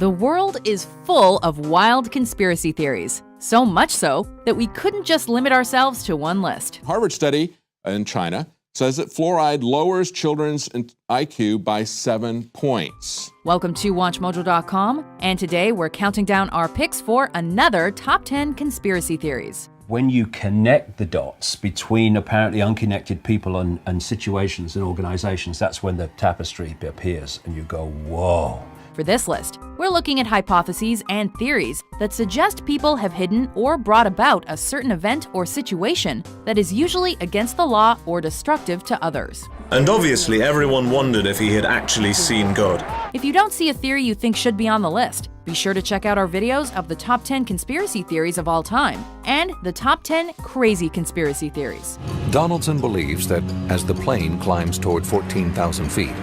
The world is full of wild conspiracy theories, so much so that we couldn't just limit ourselves to one list. Harvard study in China says that fluoride lowers children's IQ by 7 points. Welcome to WatchMojo.com, and today we're counting down our picks for another top 10 conspiracy theories. When you connect the dots between apparently unconnected people and situations and organizations, that's when the tapestry appears and you go, whoa. For this list, we're looking at hypotheses and theories that suggest people have hidden or brought about a certain event or situation that is usually against the law or destructive to others. And obviously everyone wondered if he had actually seen God. If you don't see a theory you think should be on the list, be sure to check out our videos of the top 10 conspiracy theories of all time and the top 10 crazy conspiracy theories. Donaldson believes that as the plane climbs toward 14,000 feet,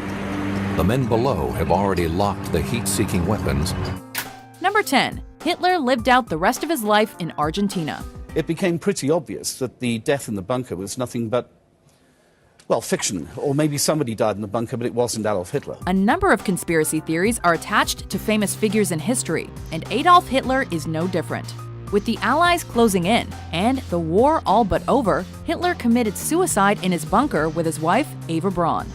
the men below have already locked the heat-seeking weapons. Number 10. Hitler lived out the rest of his life in Argentina. It became pretty obvious that the death in the bunker was nothing but, well, fiction. Or maybe somebody died in the bunker, but it wasn't Adolf Hitler. A number of conspiracy theories are attached to famous figures in history, and Adolf Hitler is no different. With the Allies closing in and the war all but over, Hitler committed suicide in his bunker with his wife, Eva Braun.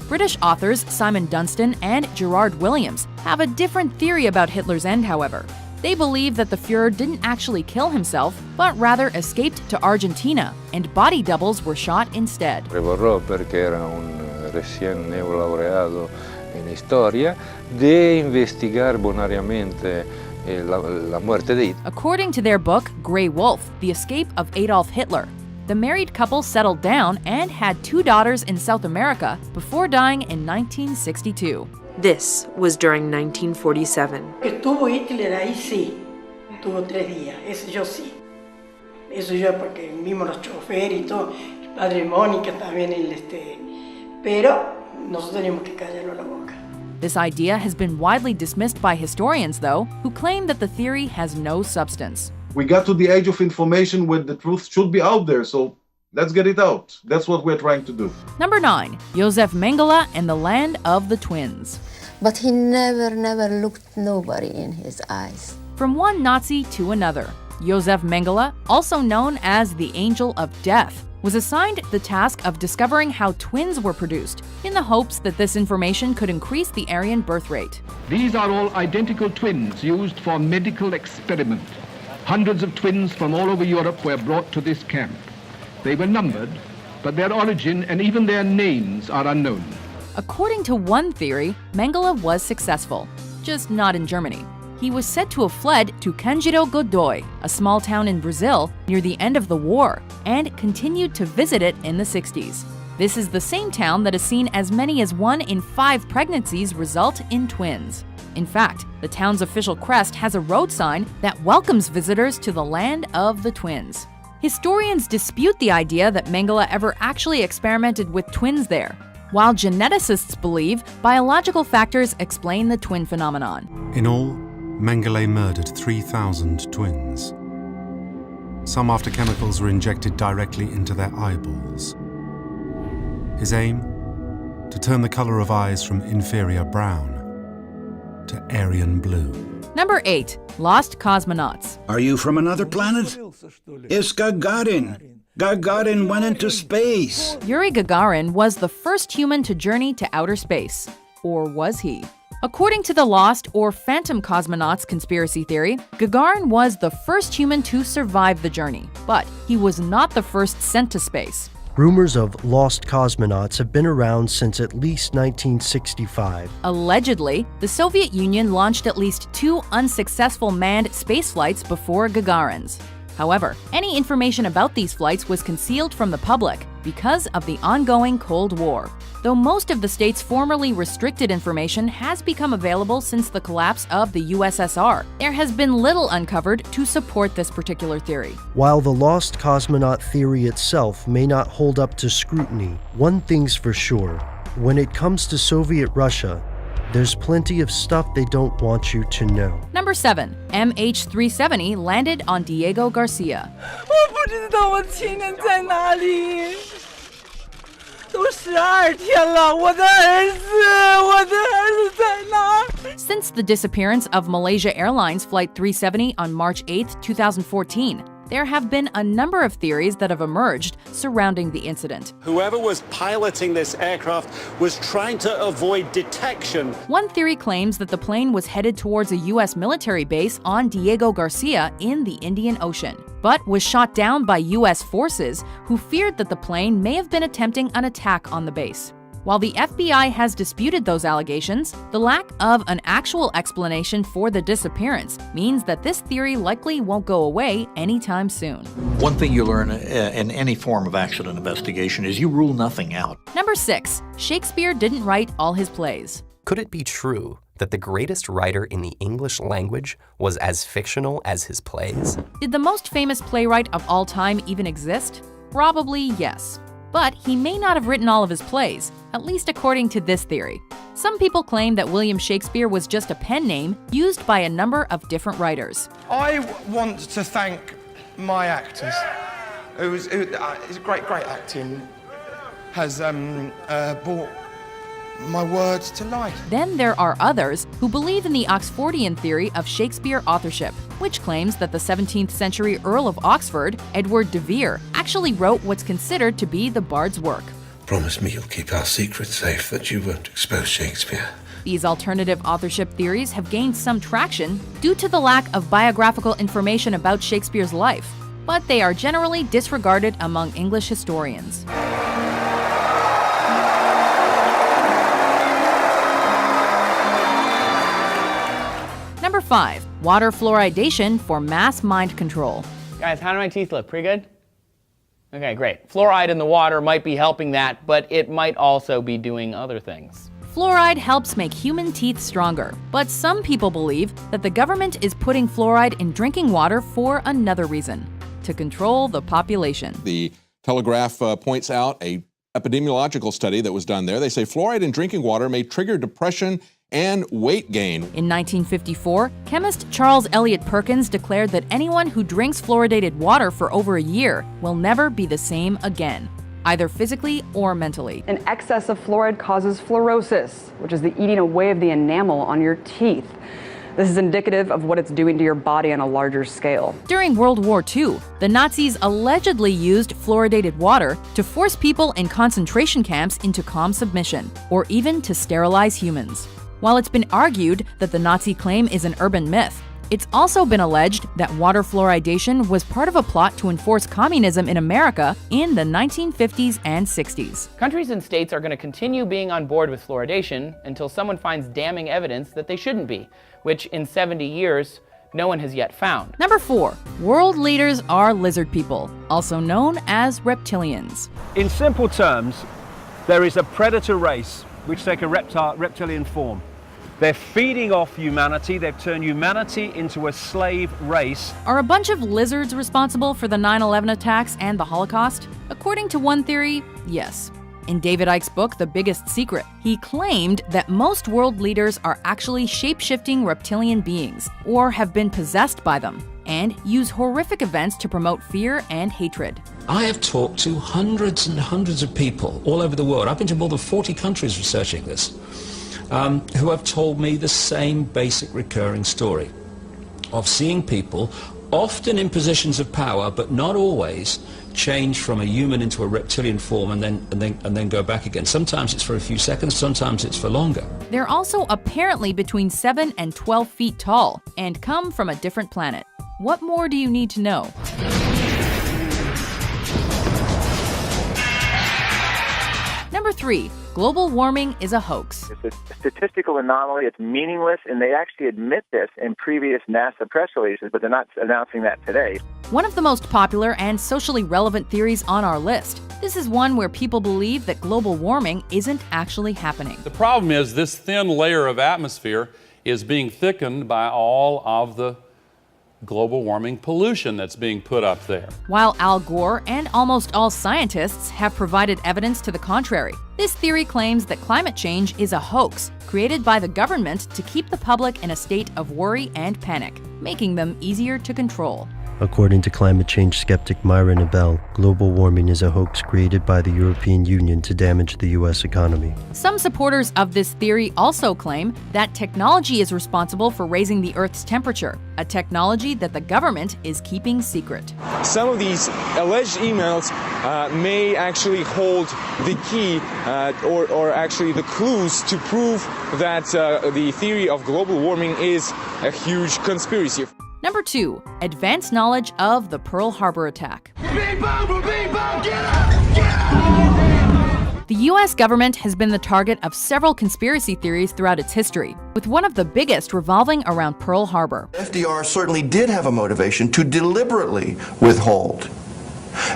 British authors Simon Dunstan and Gerard Williams have a different theory about Hitler's end, however. They believe that the Fuhrer didn't actually kill himself, but rather escaped to Argentina, and body doubles were shot instead. Prevorrò, perché era un recién neolaureado en historia, de investigar bonariamente la muerte de Hitler. According to their book, Grey Wolf, The Escape of Adolf Hitler, the married couple settled down and had 2 daughters in South America before dying in 1962. This was during 1947. Estuvo Hitler ahí, sí. Estuvo 3 días, eso yo sí. Eso yo porque mismo los choferes y todo, el padre Mónica también, pero nosotros teníamos que callarlo la boca. This idea has been widely dismissed by historians, though, who claim that the theory has no substance. We got to the age of information where the truth should be out there, so let's get it out. That's what we're trying to do. Number 9. Josef Mengele and the Land of the Twins. But he never looked nobody in his eyes. From one Nazi to another, Josef Mengele, also known as the Angel of Death, was assigned the task of discovering how twins were produced, in the hopes that this information could increase the Aryan birth rate. These are all identical twins used for medical experiment. Hundreds of twins from all over Europe were brought to this camp. They were numbered, but their origin and even their names are unknown. According to one theory, Mengele was successful, just not in Germany. He was said to have fled to Cangeiro Godoy, a small town in Brazil near the end of the war, and continued to visit it in the 60s. This is the same town that has seen as many as 1 in 5 pregnancies result in twins. In fact, the town's official crest has a road sign that welcomes visitors to the Land of the Twins. Historians dispute the idea that Mengele ever actually experimented with twins there, while geneticists believe biological factors explain the twin phenomenon. In all, Mengele murdered 3,000 twins. Some after chemicals were injected directly into their eyeballs. His aim? To turn the color of eyes from inferior brown to Aryan blue. Number 8. Lost Cosmonauts. Are you from another planet? It's Gagarin. Gagarin went into space. Yuri Gagarin was the first human to journey to outer space. Or was he? According to the Lost or Phantom Cosmonauts conspiracy theory, Gagarin was the first human to survive the journey, but he was not the first sent to space. Rumors of lost cosmonauts have been around since at least 1965. Allegedly, the Soviet Union launched at least 2 unsuccessful manned space flights before Gagarin's. However, any information about these flights was concealed from the public because of the ongoing Cold War. Though most of the state's formerly restricted information has become available since the collapse of the USSR, there has been little uncovered to support this particular theory. While the lost cosmonaut theory itself may not hold up to scrutiny, one thing's for sure. When it comes to Soviet Russia, there's plenty of stuff they don't want you to know. Number 7. MH370 landed on Diego Garcia. Since the disappearance of Malaysia Airlines Flight 370 on March 8, 2014, there have been a number of theories that have emerged surrounding the incident. Whoever was piloting this aircraft was trying to avoid detection. One theory claims that the plane was headed towards a U.S. military base on Diego Garcia in the Indian Ocean, but was shot down by U.S. forces who feared that the plane may have been attempting an attack on the base. While the FBI has disputed those allegations, the lack of an actual explanation for the disappearance means that this theory likely won't go away anytime soon. One thing you learn in any form of accident investigation is you rule nothing out. Number 6. Shakespeare didn't write all his plays. Could it be true that the greatest writer in the English language was as fictional as his plays? Did the most famous playwright of all time even exist? Probably yes. But he may not have written all of his plays, at least according to this theory. Some people claim that William Shakespeare was just a pen name used by a number of different writers. I want to thank my actors. It's great acting has brought my words to life. Then there are others who believe in the Oxfordian theory of Shakespeare authorship, which claims that the 17th century Earl of Oxford, Edward de Vere, actually wrote what's considered to be the Bard's work. Promise me you'll keep our secret safe, that you won't expose Shakespeare. These alternative authorship theories have gained some traction due to the lack of biographical information about Shakespeare's life, but they are generally disregarded among English historians. Number 5. Water fluoridation for mass mind control. Guys, how do my teeth look? Pretty good? Okay, great. Fluoride in the water might be helping that, but it might also be doing other things. Fluoride helps make human teeth stronger, but some people believe that the government is putting fluoride in drinking water for another reason: to control the population. The Telegraph points out a epidemiological study that was done there. They say fluoride in drinking water may trigger depression and weight gain. In 1954, chemist Charles Eliot Perkins declared that anyone who drinks fluoridated water for over a year will never be the same again, either physically or mentally. An excess of fluoride causes fluorosis, which is the eating away of the enamel on your teeth. This is indicative of what it's doing to your body on a larger scale. During World War II, the Nazis allegedly used fluoridated water to force people in concentration camps into calm submission, or even to sterilize humans. While it's been argued that the Nazi claim is an urban myth, it's also been alleged that water fluoridation was part of a plot to enforce communism in America in the 1950s and 60s. Countries and states are going to continue being on board with fluoridation until someone finds damning evidence that they shouldn't be, which in 70 years, no one has yet found. Number 4. World leaders are lizard people, also known as reptilians. In simple terms, there is a predator race which take a reptilian form. They're feeding off humanity. They've turned humanity into a slave race. Are a bunch of lizards responsible for the 9/11 attacks and the Holocaust? According to one theory, yes. In David Icke's book, The Biggest Secret, he claimed that most world leaders are actually shape-shifting reptilian beings, or have been possessed by them, and use horrific events to promote fear and hatred. I have talked to hundreds and hundreds of people all over the world. I've been to more than 40 countries researching this. Who have told me the same basic recurring story of seeing people, often in positions of power, but not always, change from a human into a reptilian form and then go back again. Sometimes it's for a few seconds, sometimes it's for longer. They're also apparently between 7 and 12 feet tall and come from a different planet. What more do you need to know? Number 3. Global warming is a hoax. It's a statistical anomaly. It's meaningless, and they actually admit this in previous NASA press releases, but they're not announcing that today. One of the most popular and socially relevant theories on our list. This is one where people believe that global warming isn't actually happening. The problem is this thin layer of atmosphere is being thickened by all of the global warming pollution that's being put up there. While Al Gore and almost all scientists have provided evidence to the contrary, this theory claims that climate change is a hoax created by the government to keep the public in a state of worry and panic, making them easier to control. According to climate change skeptic Myra Nabel, global warming is a hoax created by the European Union to damage the U.S. economy. Some supporters of this theory also claim that technology is responsible for raising the Earth's temperature, a technology that the government is keeping secret. Some of these alleged emails may actually hold the key or actually the clues to prove that the theory of global warming is a huge conspiracy. Number 2, advanced knowledge of the Pearl Harbor attack. The U.S. government has been the target of several conspiracy theories throughout its history, with one of the biggest revolving around Pearl Harbor. FDR certainly did have a motivation to deliberately withhold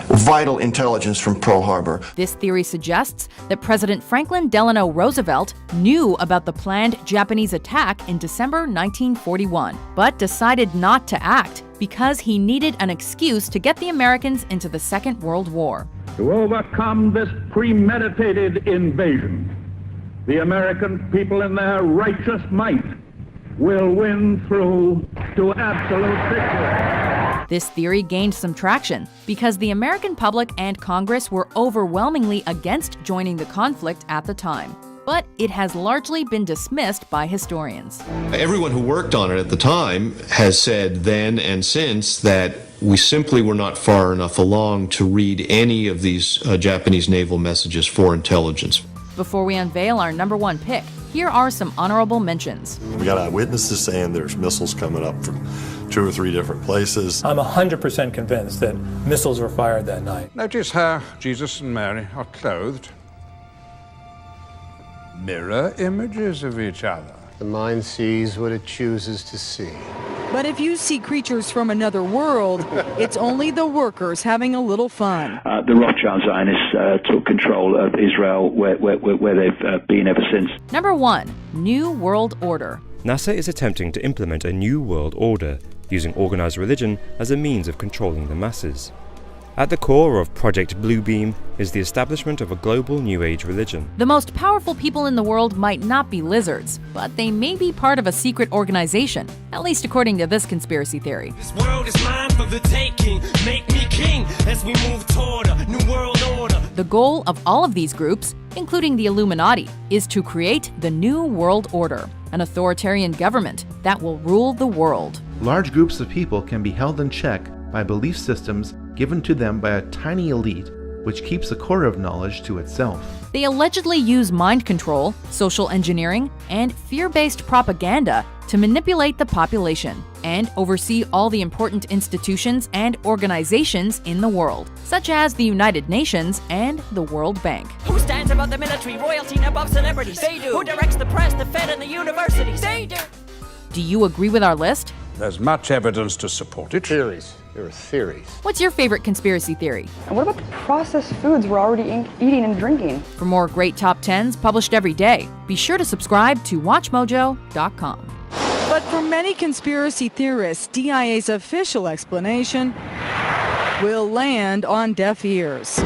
vital intelligence from Pearl Harbor. This theory suggests that President Franklin Delano Roosevelt knew about the planned Japanese attack in December 1941, but decided not to act because he needed an excuse to get the Americans into the Second World War. To overcome this premeditated invasion, the American people in their righteous might will win through to absolute victory. This theory gained some traction because the American public and Congress were overwhelmingly against joining the conflict at the time. But it has largely been dismissed by historians. Everyone who worked on it at the time has said then and since that we simply were not far enough along to read any of these Japanese naval messages for intelligence. Before we unveil our number 1 pick, here are some honorable mentions. We got eyewitnesses saying there's missiles coming up from 2 or 3 different places. I'm 100% convinced that missiles were fired that night. Notice how Jesus and Mary are clothed. Mirror images of each other. The mind sees what it chooses to see. But if you see creatures from another world, it's only the workers having a little fun. The Rothschild Zionists took control of Israel where they've been ever since. Number 1, New World Order. NASA is attempting to implement a new world order, using organized religion as a means of controlling the masses. At the core of Project Bluebeam is the establishment of a global New Age religion. The most powerful people in the world might not be lizards, but they may be part of a secret organization, at least according to this conspiracy theory. This world is mine for the taking. Make me king as we move toward a new world order. The goal of all of these groups, including the Illuminati, is to create the New World Order, an authoritarian government that will rule the world. Large groups of people can be held in check by belief systems given to them by a tiny elite, which keeps the core of knowledge to itself. They allegedly use mind control, social engineering, and fear-based propaganda to manipulate the population and oversee all the important institutions and organizations in the world, such as the United Nations and the World Bank. Who stands above the military, royalty, and above celebrities? They do. Who directs the press, the Fed, and the universities? They do. Do you agree with our list? There's much evidence to support it. Theories. There are theories. What's your favorite conspiracy theory? And what about the processed foods we're already eating and drinking? For more great top 10s published every day, be sure to subscribe to WatchMojo.com. But for many conspiracy theorists, DIA's official explanation will land on deaf ears.